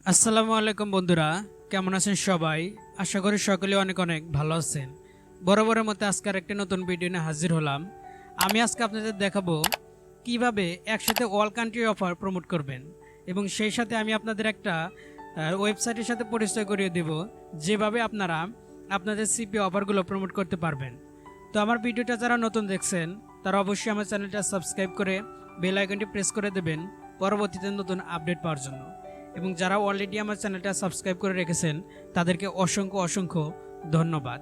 আসসালামু আলাইকুম বন্ধুরা, কেমন আছেন সবাই? আশা করি সকলে অনেক অনেক ভালো আছেন। বরাবরের মতো আজকের একটি নতুন ভিডিও নিয়ে হাজির হলাম। আমি আজকে আপনাদের দেখাবো কিভাবে একসাথে অল কান্ট্রি অফার প্রমোট করবেন, এবং সেই সাথে আমি আপনাদের একটা ওয়েবসাইটের সাথে পরিচয় করিয়ে দেব যেভাবে আপনারা আপনাদের সিপিএ অফারগুলো প্রমোট করতে পারবেন। তো আমার ভিডিওটা যারা নতুন দেখছেন তারা অবশ্যই আমার চ্যানেলটা সাবস্ক্রাইব করে বেল আইকনটি প্রেস করে দেবেন পরবর্তীতে নতুন আপডেট পাওয়ার জন্য। এবং যারা অলরেডি আমার চ্যানেলটা সাবস্ক্রাইব করে রেখেছেন তাদেরকে অসংখ্য অসংখ্য ধন্যবাদ।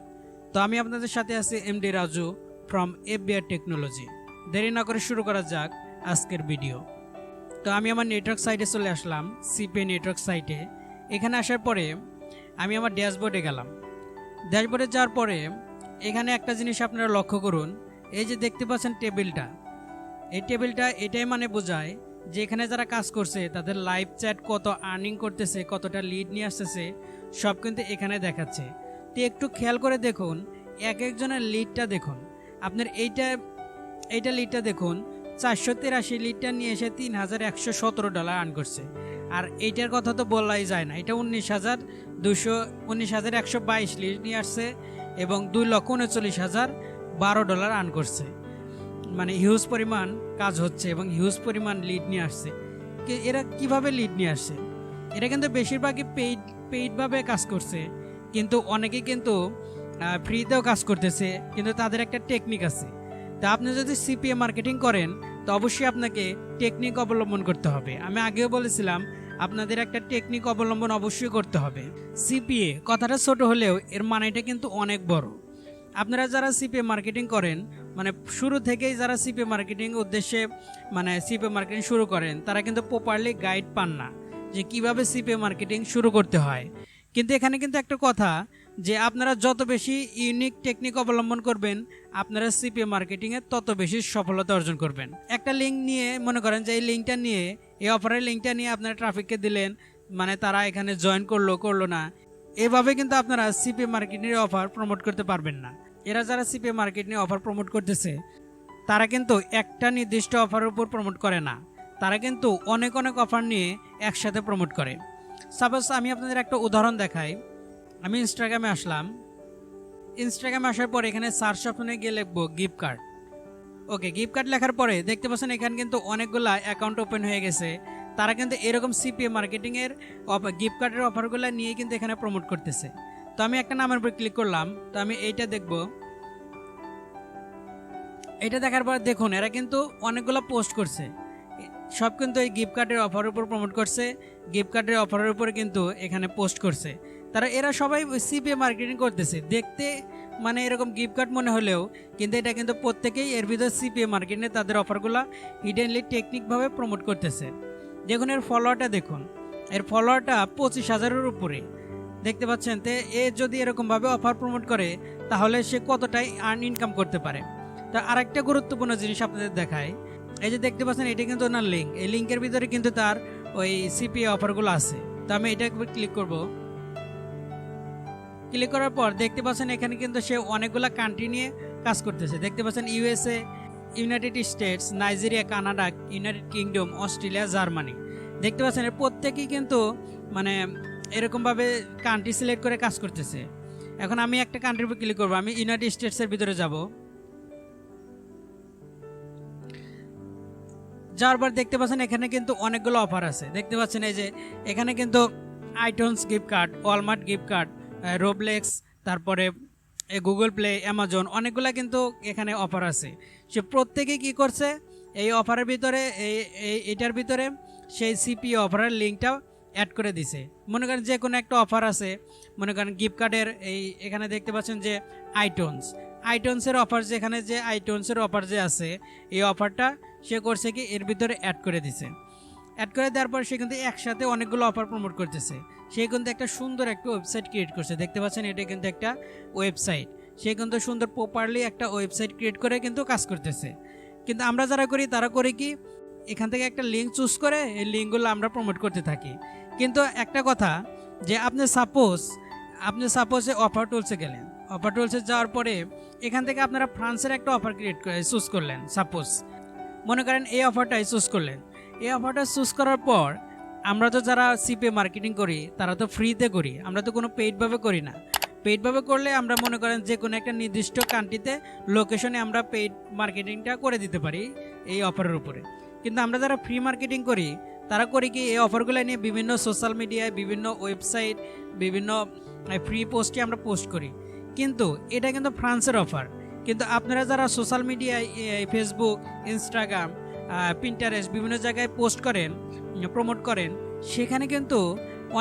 তো আমি আপনাদের সাথে আছি MD Raju from FBR technology. দেরি না করে শুরু করা যাক আজকের ভিডিও। তো আমি আমার নেটওয়ার্ক সাইটে চলে আসলাম, সিপিএ নেটওয়ার্ক সাইটে। এখানে আসার পরে আমি আমার ড্যাশবোর্ডে গেলাম। ড্যাশবোর্ডে যাওয়ার পরে এখানে একটা জিনিস আপনারা লক্ষ্য করুন, এই যে দেখতে পাচ্ছেন টেবিলটা, এই টেবিলটা এটাই মানে বোঝায় যে এখানে যারা কাজ করছে তাদের লাইভ চ্যাট কত আর্নিং করতেছে, কতটা লিড নিয়ে আসতেছে, সব কিন্তু এখানে দেখাচ্ছে। তো একটু খেয়াল করে দেখুন, এক একজনের লিডটা দেখুন। আপনার এইটা লিডটা দেখুন, 483 লিডটা নিয়ে এসে $3,117 আর্ন করছে। আর এইটার কথা তো বলাই যায় না, এটা 19,122 লিড নিয়ে আসছে এবং $2,39,012 আর্ন করছে। মানে হিউজ পরিমাণ কাজ হচ্ছে এবং হিউজ পরিমাণ লিড নিয়ে আসছে। এরা কিভাবে লিড নিয়ে আসছে? এরা কিন্তু বেশিরভাগই পেইডভাবে কাজ করছে, কিন্তু অনেকে কিন্তু ফ্রিতেও কাজ করতেছে, কিন্তু তাদের একটা টেকনিক আছে। তা আপনি যদি সিপিএ মার্কেটিং করেন তো অবশ্যই আপনাকে টেকনিক অবলম্বন করতে হবে। আমি আগেও বলেছিলাম আপনাদের একটা টেকনিক অবলম্বন অবশ্যই করতে হবে। সিপিএ কথাটা ছোট হলেও এর মানেটা কিন্তু অনেক বড়। আপনারা যারা সিপিএ মার্কেটিং করেন, মানে শুরু থেকেই যারা সিপিএ মার্কেটিং উদ্দেশ্যে মানে সিপিএ মার্কেটিং শুরু করেন, তারা কিন্তু প্রপারলি গাইড পান না যে কিভাবে সিপিএ মার্কেটিং শুরু করতে হয়। কিন্তু এখানে কিন্তু একটা কথা, যে আপনারা যত বেশি ইউনিক টেকনিক অবলম্বন করবেন আপনারা সিপিএ মার্কেটিংয়ে তত বেশি সফলতা অর্জন করবেন। একটা লিঙ্ক নিয়ে মনে করেন যে এই লিঙ্কটা নিয়ে, এই অফারের লিঙ্কটা নিয়ে আপনারা ট্রাফিককে দিলেন, মানে তারা এখানে জয়েন করলো না, এভাবে কিন্তু আপনারা সিপিএ মার্কেটিংয়ের অফার প্রমোট করতে পারবেন না। এরা যারা সিপিএ মার্কেটিং অফার প্রমোট করতেছে তারা কিন্তু একটা নির্দিষ্ট অফারের উপর প্রমোট করে না, তারা কিন্তু অনেক অনেক অফার নিয়ে একসাথে প্রমোট করে। সাপোজ আমি আপনাদের একটা উদাহরণ দেখাই। আমি ইনস্টাগ্রামে আসলাম। ইনস্টাগ্রামে আসার পর এখানে সার্চ অপশনে গিয়ে লিখবো গিফট কার্ড। ওকে, গিফট কার্ড লেখার পরে দেখতে পাচ্ছেন এখানে কিন্তু অনেকগুলা অ্যাকাউন্ট ওপেন হয়ে গেছে। তারা কিন্তু এরকম সিপিএ মার্কেটিংয়ের গিফট কার্ডের অফারগুলো নিয়ে কিন্তু এখানে প্রমোট করতেছে। তো আমি একটা নামের উপর ক্লিক করলাম, তো আমি এইটা দেখব। এটা দেখার পর দেখুন এরা কিন্তু অনেকগুলো পোস্ট করছে, সব কিন্তু এই গিফট কার্ডের অফারের উপর প্রমোট করছে। গিফট কার্ডের অফারের উপর কিন্তু এখানে পোস্ট করছে। এরা সবাই সিপিএ মার্কেটিং করতেছে, দেখতে মানে এরকম গিফট কার্ড মনে হলেও কিন্তু এটা কিন্তু প্রত্যেকেই এর ভিতরে সিপিএ মার্কেটিংয়ে তাদের অফারগুলো হিডেনলি টেকনিকভাবে প্রমোট করতেছে। দেখুন এর ফলোয়ারটা দেখুন, এর ফলোয়ারটা 25,000-এর উপরে দেখতে পাচ্ছেন। তো এ যদি এরকমভাবে অফার প্রমোট করে তাহলে সে কতটাই আর্ন ইনকাম করতে পারে। তা আরেকটা গুরুত্বপূর্ণ জিনিস আপনাদের দেখায়, এই যে দেখতে পাচ্ছেন এটা কিন্তু ওনার লিঙ্ক, এই লিঙ্কের ভিতরে কিন্তু তার ওই সিপিএ অফারগুলো আছে। তো আমি এটা ক্লিক করব। ক্লিক করার পর দেখতে পাচ্ছেন এখানে কিন্তু সে অনেকগুলা কান্ট্রি নিয়ে কাজ করতেছে। দেখতে পাচ্ছেন USA, United states, Nigeria, Canada, United kingdom, Australia, Germany. দেখতে পাচ্ছেন এর প্রত্যেকেই কিন্তু মানে এরকমভাবে কান্ট্রি সিলেক্ট করে কাজ করতেছে। এখন আমি একটা কান্ট্রির উপর ক্লিক করবো, আমি ইউনাইটেড স্টেটসের ভিতরে যাব। যাওয়ার পর দেখতে পাচ্ছেন এখানে কিন্তু অনেকগুলো অফার আছে। দেখতে পাচ্ছেন এই যে এখানে কিন্তু iTunes gift card, Walmart gift card, Roblox, তারপরে গুগল প্লে, অ্যামাজন, অনেকগুলো কিন্তু এখানে অফার আছে। সে প্রত্যেকে কি করছে, এই অফারের ভিতরে এটার ভিতরে সেই সিপিএ অফারের লিঙ্কটা অ্যাড করে দিছে। মনে করেন যে কোনো একটা অফার আছে, মনে করেন গিফট কার্ডের এখানে দেখতে পাচ্ছেন যে আইটনসের অফার, যেখানে যে আইটনসের অফার যে আছে এই অফারটা সে করছে কি এর ভিতরে অ্যাড করে দিছে। অ্যাড করে দেওয়ার পর সে কিন্তু একসাথে অনেকগুলো অফার প্রমোট করতেছে। সে কিন্তু একটা সুন্দর একটা ওয়েবসাইট ক্রিয়েট করছে। দেখতে পাচ্ছেন এটা কিন্তু একটা ওয়েবসাইট, সে কিন্তু সুন্দর প্রপারলি একটা ওয়েবসাইট ক্রিয়েট করে কিন্তু কাজ করতেছে। কিন্তু আমরা যারা করি তারা করি কি, এখান থেকে একটা লিঙ্ক চুজ করে এই লিঙ্কগুলো আমরা প্রমোট করতে থাকি। কিন্তু একটা কথা, যে আপনি সাপোজ অফার টুলসে গেলেন, অফার টুলসে যাওয়ার পরে এখান থেকে আপনারা ফ্রান্সের একটা অফার চুজ করলেন। সাপোজ মনে করেন এই অফারটাই চুজ করলেন। এই অফারটা চুজ করার পর আমরা তো যারা সিপিএ মার্কেটিং করি তারা তো ফ্রিতে করি, আমরা তো কোনো পেইডভাবে করি না। পেইডভাবে করলে আমরা মনে করেন যে কোনো একটা নির্দিষ্ট কান্ট্রিতে লোকেশনে আমরা পেইড মার্কেটিংটা করে দিতে পারি এই অফারের উপরে। কিন্তু আমরা যারা ফ্রি মার্কেটিং করি তারা করি কি, এই অফারগুলো নিয়ে বিভিন্ন সোশ্যাল মিডিয়ায়, বিভিন্ন ওয়েবসাইট, বিভিন্ন ফ্রি পোস্টে আমরা পোস্ট করি। কিন্তু এটা কিন্তু ফ্রান্সের অফার। কিন্তু আপনারা যারা সোশ্যাল মিডিয়ায় ফেসবুক, ইনস্টাগ্রাম, পিন্টারেস্ট বিভিন্ন জায়গায় পোস্ট করেন, প্রমোট করেন, সেখানে কিন্তু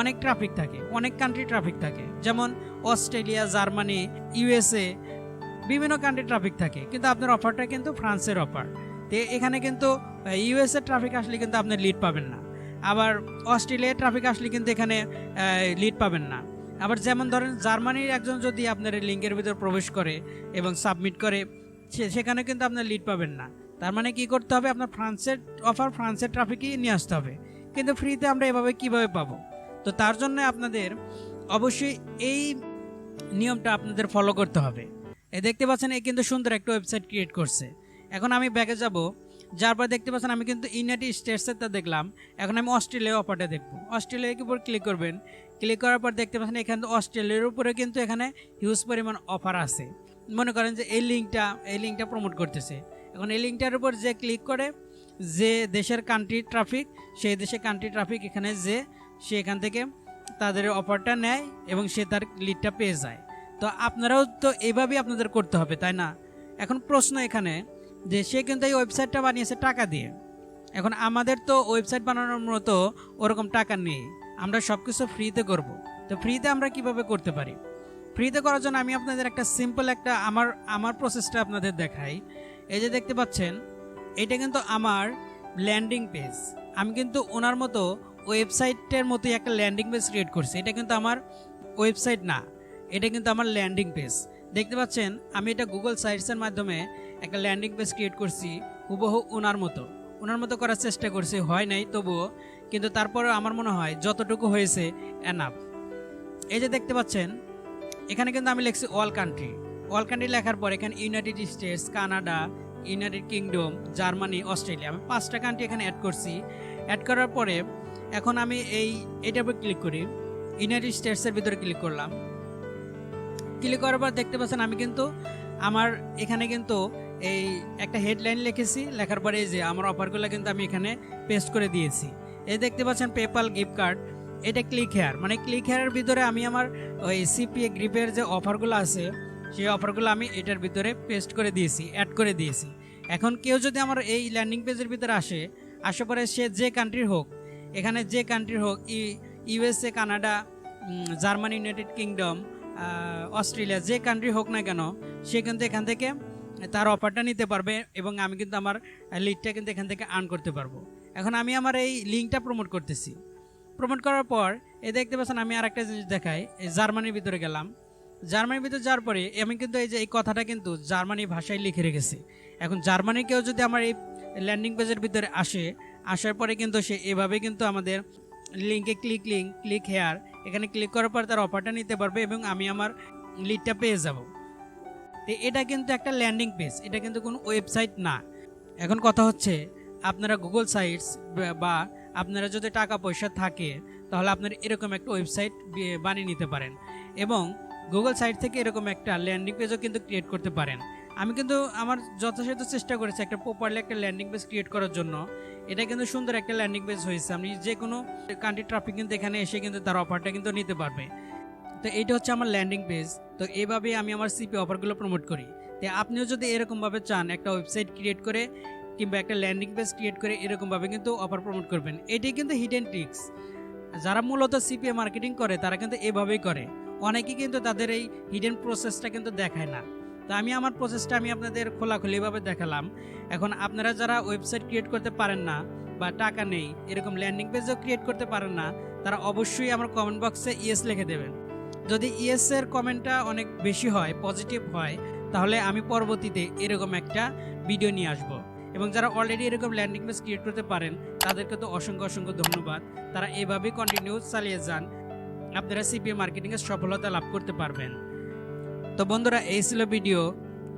অনেক ট্রাফিক থাকে, অনেক কান্ট্রি ট্রাফিক থাকে, যেমন অস্ট্রেলিয়া, জার্মানি, ইউএসএ, বিভিন্ন কান্ট্রি ট্রাফিক থাকে। কিন্তু আপনার অফারটা কিন্তু ফ্রান্সের অফার। তো এখানে কিন্তু ইউএসএ ট্রাফিক আসলে কিন্তু আপনি লিড পাবেন না, আবার অস্ট্রেলিয়ার ট্রাফিক আসলে কিন্তু এখানে লিড পাবেন না। আবার যেমন ধরেন জার্মানির একজন যদি আপনার লিঙ্কের ভিতর প্রবেশ করে এবং সাবমিট করে, সেখানে কিন্তু আপনার লিড পাবেন না। তার মানে কি করতে হবে, আপনার ফ্রান্সের অফার, ফ্রান্সের ট্রাফিকই নিয়ে আসতে হবে। কিন্তু ফ্রিতে আমরা এভাবে কিভাবে পাবো? তো তার জন্য আপনাদের অবশ্যই এই নিয়মটা আপনাদের ফলো করতে হবে। দেখতে পাচ্ছেন এই কিন্তু সুন্দর একটা ওয়েবসাইট ক্রিয়েট করছে। এখন আমি ব্যাকে যাব, যার পর দেখতে পাচ্ছেন আমি কিন্তু ইউনাইটেড স্টেটসেরটা দেখলাম। এখন আমি অস্ট্রেলিয়া অফারটা দেখব। অস্ট্রেলিয়ার উপর ক্লিক করবেন। ক্লিক করার পর দেখতে পাচ্ছেন এখানে অস্ট্রেলিয়ার উপরে কিন্তু এখানে হিউজ পরিমাণ অফার আছে। মনে করেন যে এই লিঙ্কটা প্রমোট করতেছে। এখন এই লিঙ্কটার উপর যে ক্লিক করে, যে দেশের কান্ট্রি ট্রাফিক, সেই দেশের কান্ট্রি ট্রাফিক এখানে যে সে এখান থেকে তাদের অফারটা নেয় এবং সে তার লিডটা পেয়ে যায়। তো আপনারাও তো এইভাবেই আপনাদের করতে হবে, তাই না? এখন প্রশ্ন এখানে যে সে কিন্তু এই ওয়েবসাইটটা বানিয়েছে টাকা দিয়ে। এখন আমাদের তো ওয়েবসাইট বানানোর মতো ওরকম টাকা নেই, আমরা সব কিছু ফ্রিতে করব। তো ফ্রিতে আমরা কিভাবে করতে পারি? ফ্রিতে করার জন্য আমি আপনাদের একটা সিম্পল একটা আমার প্রসেসটা আপনাদের দেখাই। এই যে দেখতে পাচ্ছেন, এটা কিন্তু আমার ল্যান্ডিং পেজ। আমি কিন্তু ওনার মতো ওয়েবসাইটের মতোই একটা ল্যান্ডিং পেজ ক্রিয়েট করছি। এটা কিন্তু আমার ওয়েবসাইট না, এটা কিন্তু আমার ল্যান্ডিং পেজ। দেখতে পাচ্ছেন আমি এটা গুগল সাইটসের মাধ্যমে একটা ল্যান্ডিং পেজ ক্রিয়েট করছি, হুবহু ওনার মতো করার চেষ্টা করছি, হয় নাই তবুও, কিন্তু তারপরেও আমার মনে হয় যতটুকু হয়েছে এনাফ। এই যে দেখতে পাচ্ছেন এখানে কিন্তু আমি লিখছি অল কান্ট্রি লেখার পর এখানে United states, Canada, United kingdom, Germany, Australia, আমি 5টা কান্ট্রি এখানে অ্যাড করছি। অ্যাড করার পরে এখন আমি এইটার উপর ক্লিক করি, ইউনাইটেড স্টেটসের ভিতরে ক্লিক করলাম। ক্লিক করার পর দেখতে পাচ্ছেন আমি কিন্তু আমার এখানে কিন্তু এই একটা হেডলাইন লিখেছি, লেখার পরে এই যে আমার অফারগুলো কিন্তু আমি এখানে পেস্ট করে দিয়েছি। এই দেখতে পাচ্ছেন পেপাল গিফট কার্ড, এটা ক্লিক হেয়ার, মানে ক্লিক হেয়ারের ভিতরে আমি আমার ওই সিপিএ গ্রিপের যে অফারগুলো আছে সেই অফারগুলো আমি এটার ভিতরে পেস্ট করে দিয়েছি, অ্যাড করে দিয়েছি। এখন কেউ যদি আমার এই ল্যান্ডিং পেজের ভিতরে আসার পরে সে যে কান্ট্রির হোক, এখানে যে কান্ট্রির হোক, USA, Canada, Germany, United kingdom, Australia, যে কান্ট্রি হোক না কেন, সে কিন্তু এখান থেকে তার অফারটা নিতে পারবে এবং আমি কিন্তু আমার লিডটা কিন্তু এখান থেকে আর্ন করতে পারবো। এখন আমি আমার এই লিঙ্কটা প্রমোট করতেছি। প্রমোট করার পর এই দেখতে পাচ্ছেন আমি আর একটা জিনিস দেখাই, এই জার্মানির ভিতরে গেলাম। জার্মানির ভিতরে যাওয়ার পরে আমি কিন্তু এই যে এই কথাটা কিন্তু জার্মানি ভাষায় লিখে রেখেছি। এখন জার্মানি কেউ যদি আমার এই ল্যান্ডিং পেজের ভিতরে আসার পরে কিন্তু সে এভাবে কিন্তু আমাদের লিঙ্কে ক্লিক হেয়ার, এখানে ক্লিক করার পর তার অফারটা নিতে পারবে এবং আমি আমার লিডটা পেয়ে যাব। তো এটা কিন্তু একটা ল্যান্ডিং পেজ, এটা কিন্তু কোনো ওয়েবসাইট না। এখন কথা হচ্ছে আপনারা গুগল সাইটস বা আপনারা যদি টাকা পয়সা থাকে তাহলে আপনারা এরকম একটা ওয়েবসাইট বানিয়ে নিতে পারেন এবং গুগল সাইট থেকে এরকম একটা ল্যান্ডিং পেজও কিন্তু ক্রিয়েট করতে পারেন। আমি কিন্তু আমার যথাসাধ্য চেষ্টা করেছি একটা প্রপারলি একটা ল্যান্ডিং পেজ ক্রিয়েট করার জন্য। এটা কিন্তু সুন্দর একটা ল্যান্ডিং পেজ হয়েছে। আপনি যে কোনো কান্ট্রি ট্রাফিক কিন্তু এখানে এসে কিন্তু তার অফারটা কিন্তু নিতে পারবে। তো এইটা হচ্ছে আমার ল্যান্ডিং পেজ। তো এইভাবে আমি আমার সিপি অফারগুলো প্রমোট করি। তো আপনিও যদি এরকমভাবে চান একটা ওয়েবসাইট ক্রিয়েট করে কিংবা একটা ল্যান্ডিং পেজ ক্রিয়েট করে এরকমভাবে কিন্তু অফার প্রমোট করবেন। এটাই কিন্তু হিডেন ট্রিক্স। যারা মূলত সিপিএ মার্কেটিং করে তারা কিন্তু এভাবেই করে। অনেকেই কিন্তু তাদের এই হিডেন প্রসেসটা কিন্তু দেখায় না। তো আমি আমার প্রসেসটা আমি আপনাদের খোলাখুলিভাবে দেখালাম। এখন আপনারা যারা ওয়েবসাইট ক্রিয়েট করতে পারেন না বা টাকা নেই, এরকম ল্যান্ডিং পেজও ক্রিয়েট করতে পারেন না, তারা অবশ্যই আমার কমেন্ট বক্সে ইয়েস লিখে দেবেন। যদি ইয়েসের কমেন্টটা অনেক বেশি হয়, পজিটিভ হয়, তাহলে আমি পরবর্তীতে এরকম একটা ভিডিও নিয়ে আসব। এবং যারা অলরেডি এরকম ল্যান্ডিং পেজ ক্রিয়েট করতে পারেন তাদেরকে তো অসংখ্য ধন্যবাদ। তারা এভাবেই কন্টিনিউ চালিয়ে যান, আপনারা সিপিএ মার্কেটিংয়ে সফলতা লাভ করতে পারবেন। তো বন্ধুরা, এই ছিল ভিডিও।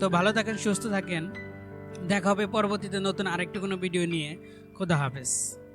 তো ভালো থাকেন, সুস্থ থাকেন, দেখা হবে পরবর্তীতে নতুন আরেকটা কোনো ভিডিও নিয়ে। খোদা হাফেজ।